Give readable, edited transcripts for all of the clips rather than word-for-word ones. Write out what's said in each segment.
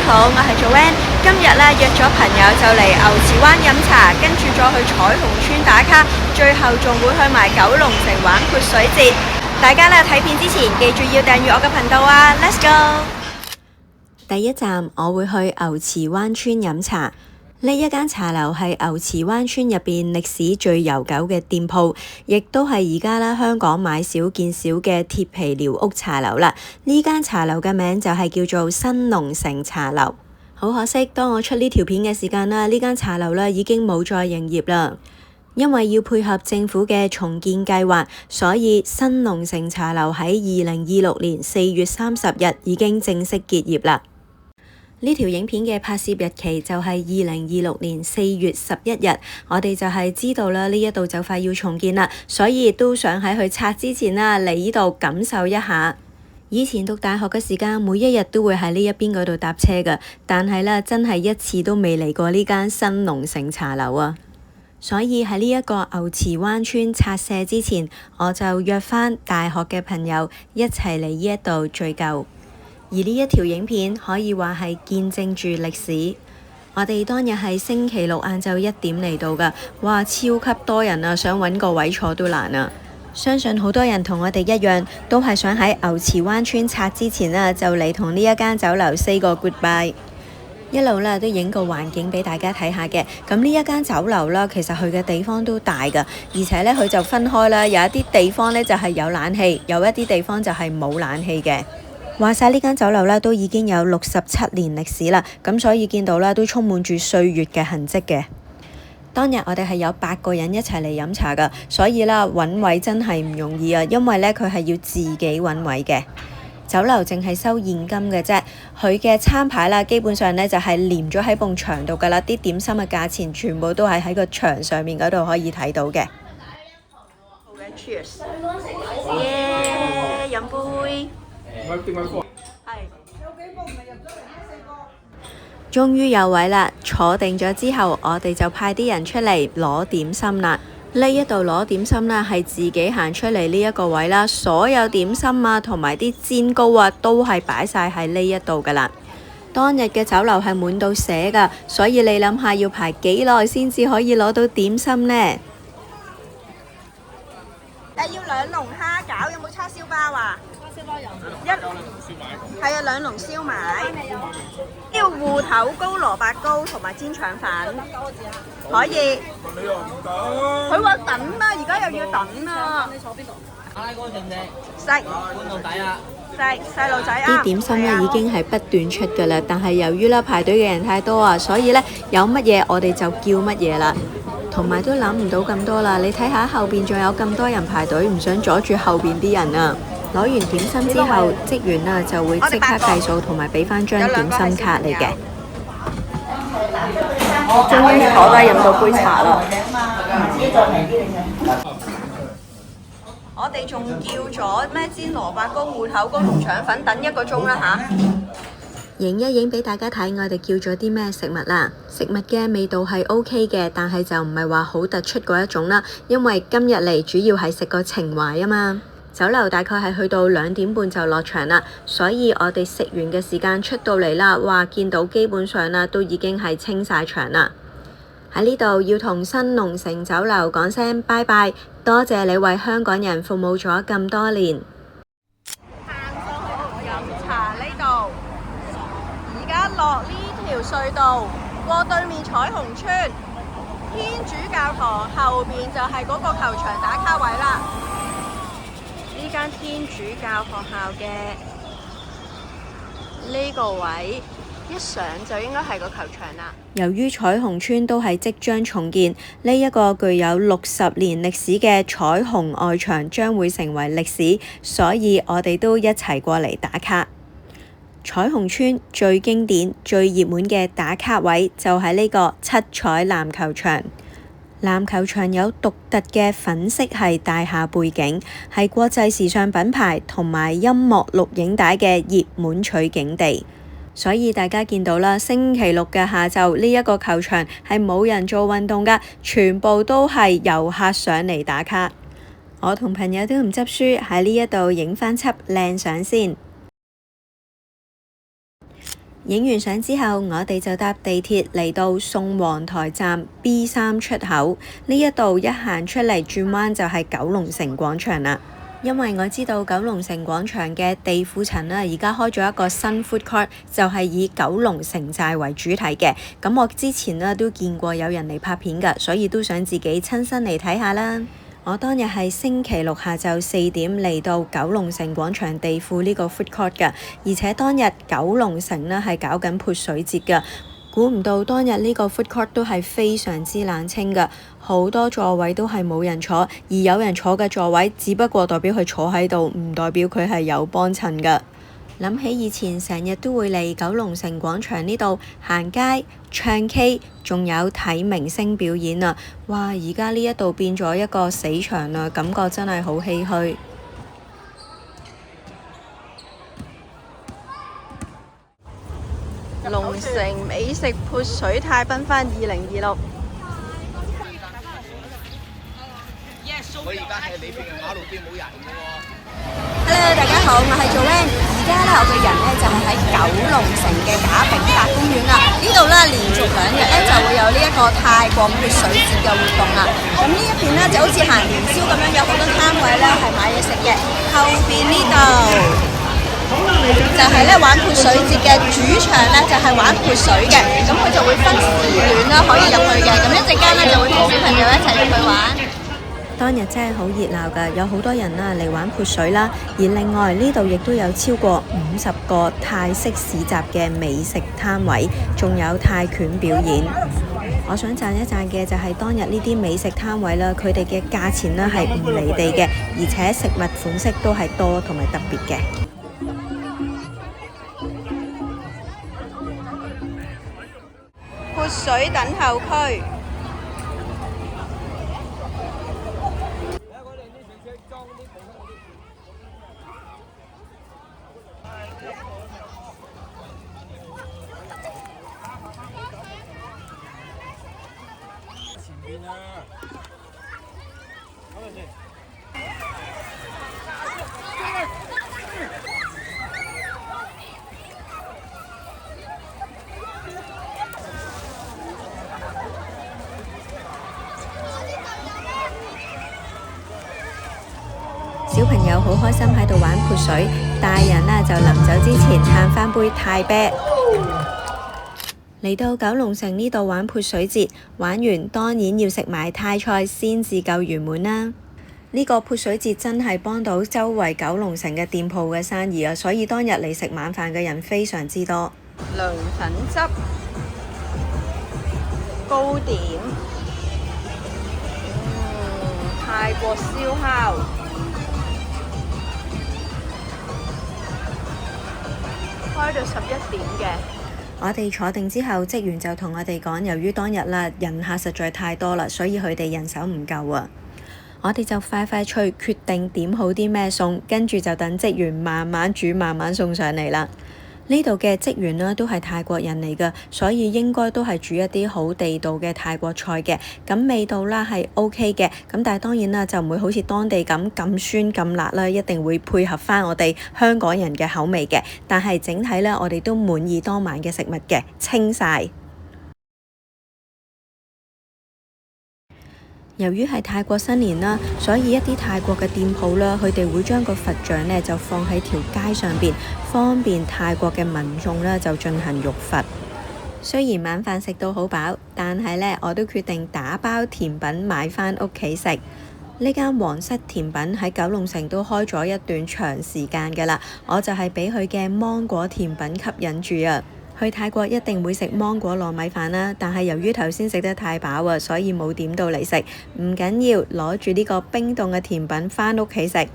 好，我係 Joanne。今日咧約咗朋友就嚟牛池灣飲茶，跟住再去彩虹村打卡，最後仲會去埋九龍城玩潑水節。大家咧睇片之前，記住要訂閱我嘅頻道啊 ！Let's go！第一站我會去牛池灣村飲茶。呢一間茶樓係牛池灣村入邊歷史最悠久嘅店鋪，亦都係而家香港買少見少嘅鐵皮寮屋茶樓啦。呢間茶樓嘅名就係叫做新龍城茶樓。好可惜，當我出呢條片嘅時間啦，呢間茶樓已經冇再營業啦。因為要配合政府嘅重建計劃，所以新龍城茶樓喺2026年4月30日已經正式結業啦。呢條影片嘅拍攝日期就係2026年4月11日，我哋就係知道啦，呢一度就快要重建啦，所以都想喺佢拆之前啦嚟呢度感受一下。以前讀大學嘅時間，每一日都會喺呢一邊嗰度搭車㗎，但係咧真係一次都未嚟過呢間新龍城茶樓啊！所以喺呢一個牛池灣村拆卸之前，我就約返大學嘅朋友一齊嚟呢一度聚舊。而呢一條影片可以話係見證住歷史。我哋當日係星期六晏晝1點嚟到㗎，哇，超級多人啊，想揾個位坐都難啊！相信好多人同我哋一樣，都係想喺牛池灣村拆之前就嚟同呢一間酒樓 say 個 goodbye。一路都影個環境俾大家睇下嘅。咁呢一間酒樓啦，其實佢嘅地方都大㗎，而且呢，佢就分開啦，有一啲地方呢就係有冷氣，有一啲地方就係冇冷氣嘅。話晒呢間酒樓都已經有67年歷史啦，咁所以見到都充滿住歲月嘅痕跡嘅。當日我哋係有8個人一齊嚟飲茶㗎，所以揾位真係唔容易啊，因為佢係要自己揾位嘅。酒樓淨係收現金嘅啫，佢嘅餐牌基本上就係黏咗喺埲牆度㗎啦，啲點心嘅價錢全部都係喺個牆上面嗰度可以睇到嘅。好嘅 ，Cheers！ 耶，飲杯。終於有位啦，坐定咗之後，我哋就派啲人出嚟攞點心啦。呢一度攞點心係自己行出嚟呢一個位啦，所有點心啊同埋啲煎糕啊都係擺晒喺呢一度噶啦。當日嘅酒樓係滿到瀉噶，所以你諗下要排幾耐先至可以攞到點心呢？要2籠蝦餃，有冇叉燒包啊？係啊，2籠燒賣，要芋頭糕、蘿蔔糕同埋煎腸粉，可以。佢話等啦，而家又要等啦。你坐邊度？阿哥食唔食？食。半路仔啊！食，細路仔啊！啲點心已經係不斷出㗎啦，但係由於排隊嘅人太多啊，所以有乜嘢我哋就叫乜嘢啦。同埋都諗唔到咁多啦，你睇下後邊仲有咁多人排隊，唔想阻住後邊啲人啊！攞完點心之後，職員就會即刻計數同埋俾返張點心卡你嘅。終於坐低飲到杯茶啦！我哋仲叫咗咩煎蘿蔔糕、芋頭糕同腸粉，等1個鐘啦吓。影一影俾大家睇，我哋叫咗啲咩食物啦？食物嘅味道係 OK 嘅，但係就唔係話好突出嗰一種啦。因為今日嚟主要係食個情懷啊嘛。酒樓大概係去到2點半就落場啦，所以我哋食完嘅時間出到嚟啦，哇！見到基本上都已經係清晒場啦。喺呢度要同新龍城酒樓講聲拜拜，多謝你為香港人服務咗咁多年。行上去飲茶呢度，而家落呢條隧道，過對面彩虹村，天主教堂後邊就係嗰個球場打卡位啦。呢間天主教學校嘅呢個位一上就應該係個球場啦。由於彩虹村都係即將重建，呢一個具有60年歷史嘅彩虹外牆將會成為歷史，所以我哋都一齊過嚟打卡。彩虹村最經典、最熱門嘅打卡位就係呢個七彩籃球場。籃球場有獨特嘅粉色系大廈背景，係國際時尚品牌同埋音樂錄影帶嘅熱門取景地。所以大家見到啦，星期六嘅下晝呢一個球場係冇人做運動㗎，全部都係遊客上嚟打卡。我同朋友都唔執輸，喺呢一度影返輯靚相先。影完相之後，我哋就搭地鐵嚟到宋皇臺站 B3 出口，呢一度一行出嚟轉彎就係九龍城廣場啦。因為我知道九龍城廣場嘅地庫層啦，而家開咗一個新 food court，就係以九龍城寨為主題嘅。咁我之前呢都見過有人嚟拍片㗎，所以都想自己親身嚟睇下啦。我當日係星期六下晝4點嚟到九龍城廣場地庫呢個 food court 㗎，而且當日九龍城呢係搞緊潑水節㗎，估唔到當日呢個 food court 都係非常之冷清㗎，好多座位都係冇人坐，而有人坐嘅座位只不過代表佢坐喺度，唔代表佢係有幫襯㗎。諗起以前成日都會嚟九龍城廣場呢度行街、唱 K， 仲有睇明星表演啊！哇！而家呢一度變咗一個死場啊，感覺真係好唏噓。龍城美食潑水太繽紛2026。我而家喺裏邊嘅馬路邊冇人嘅喎。Hello， 大家好，我係做 Van。而家呢，我嘅人呢就係喺九龍城嘅賈炳達公園啦。呢度呢，連續2日呢就會有呢一個泰國潑水節嘅活動啦。咁呢一邊呢，就好似行年宵咁樣，有好多攤位呢係買嘢食嘅。後邊呢度就係呢玩潑水節嘅主場呢，就係玩潑水嘅。咁佢就會分時段啦，可以入去嘅。咁一陣間呢，就會同小朋友一齊入去玩。當日真係好熱鬧㗎，有好多人嚟玩潑水啦。而另外呢度亦都有超過50個泰式市集嘅美食攤位，仲有泰拳表演。我想讚一讚嘅就係當日呢啲美食攤位啦，佢哋嘅價錢呢係唔離地嘅，而且食物款式都係多同埋特別嘅。潑水等候區。小朋友好開心喺度玩潑水，大人就臨走之前嘆返杯泰啤。嚟到九龍城呢度玩潑水節，玩完當然要食埋泰菜先至夠圓滿啦。呢個潑水節真係幫到周圍九龍城嘅店鋪嘅生意啊，所以當日嚟食晚飯嘅人非常之多。涼粉汁、糕點、泰國燒烤。開到11點嘅。我哋坐定之後，職員就同我哋講，由於當日人客實在太多啦，所以佢哋人手唔夠啊。我哋就快快脆決定點好啲咩餸，跟住就等職員慢慢煮，慢慢送上嚟啦。呢度嘅職員呢都係泰國人嚟㗎，所以應該都係煮一啲好地道嘅泰國菜嘅。咁味道啦係 OK 嘅，咁但係當然啦就唔會好似當地咁酸咁辣啦，一定會配合返我哋香港人嘅口味嘅。但係整體呢，我哋都滿意當晚嘅食物嘅，清晒。由於係泰國新年啦，所以一啲泰國嘅店鋪啦，佢哋會將個佛像呢就放喺條街上邊，方便泰國嘅民眾呢就進行浴佛。雖然晚飯食到好飽，但係呢我都決定打包甜品買返屋企食。呢間皇室甜品喺九龍城都開咗一段長時間㗎啦，我就係俾佢嘅芒果甜品吸引住啊！去泰國一定會食芒果糯米飯啦，但係由於頭先食得太飽啊，所以冇點到嚟食。唔緊要，攞住呢個冰凍嘅甜品返屋企食。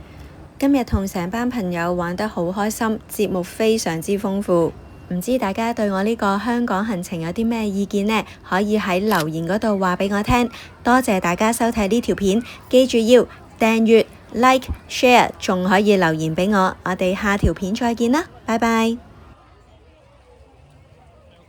今日同成班朋友玩得好開心，節目非常之豐富。唔知大家對我呢個香港行程有啲咩意見呢？可以喺留言嗰度話俾我聽。多謝大家收睇呢條片，記住要訂閱、like、share， 仲可以留言俾我。我哋下條片再見啦，拜拜。